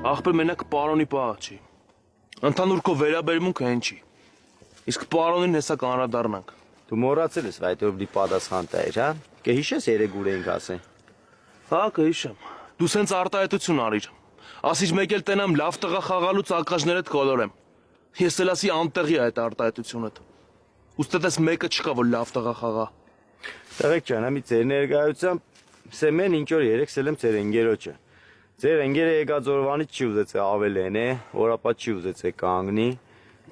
Ախպեր մենակ պարոնի պահը չի։ Ընդհանուր քո վերաբերմունքը հեն չի։ Իսկ պարոնին հեսա կանրադառնանք։ Դու մոռացել ես, այդ որ դի պատասխան տայր, հա? Կհիշես երեք ուր էինք ասեն։ Հա, կհիշեմ։ Դու սենց արտահայտություն արիր։ Ասիր մեկ էլ տենամ լավ տղա խաղալու ծակաժներդ կոլորեմ։ Ես էլ ասի անտեղի այդ արտահայտությունդ։ Ուստետես մեկը չկա, որ լավ տղա խաղա։ Տղեկ ջան, ամի ձեր ներկայությամբ սեմեն ինչ որ երեքսել եմ ձեր ընկերոջը։ Ձեր ընկերը եկած օրվանից չի ուզեցե ավելեն է, օրապատ չի ուզեցե կանգնի։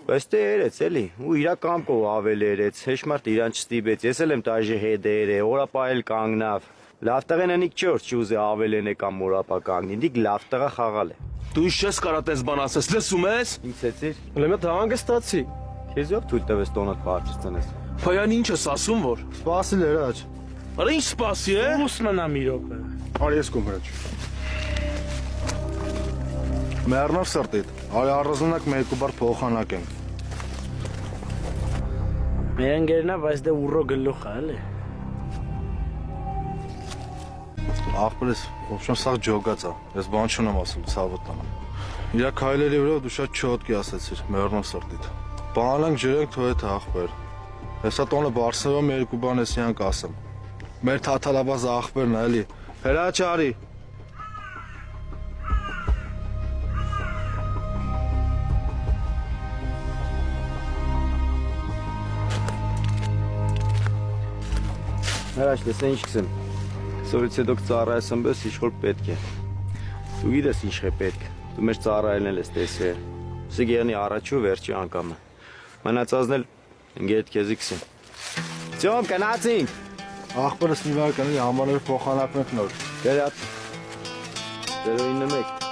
Բայց դե երեց էլի, ու իրա կամքով ավել երեց, հեշմարտ իրան չստիպեց, ես էլ եմ տաժի հետեր է, օրապա էլ կանգնավ։ Լավ տղեն ընիկ չի որ չի ուզե ավելեն է կամ օրապա կանգնի, դիք լավ տղա խաղալ է։ Դու ինչ ես կարա տես բան ասես, լսում ես։ Ինձեցիր։ Lemə հանգստացի։ Քեզ ով թույլ տվես տոնդ բարձրացնես։ Փայան ինչ ես ասում որ։ Սպասիլ էր աջ։ Արա ինչ սպասի է։ Ուսմնա մի րոպե։ Արի ես կոմ հրաչ։ Մեռնով սրտիդ, արի առզունակ մի երկու բար փոխանակ ենք։ Մեր ընկերնա, բայց դե ուռո գլուխ է, էլի։ Ախպերս, ոբշան սաղ ջոգած է, ես բան չունեմ ասում, ցավը տանեմ։ Իրա քայլերի վրա դու շատ չոտքի ասեցիր, մեռնով սրտիդ։ Բանալանք ջրենք թո հետ ախպեր։ Հեսա տոնը Բարսելոն մի երկու բան ես յանք ասեմ։ Մեր թաթալաբազ ախպերն է, էլի։ Հրաչ արի։ Հրաչ, լսե ինչ կսեմ։ Սորից հետո կծառայես ըմբես ինչ որ պետք է։ Դու գիտես ինչ է պետք։ Դու մեր ծառայելն էլ ես տեսել։ Սիգերնի առաջու վերջի անգամը։ Մնացածն էլ ընկերդ քեզի կսեմ։ Ձյոմ կնացինք։ Ախպերս մի վար կնի համաներ փոխանակնենք նոր։ Գերատ 091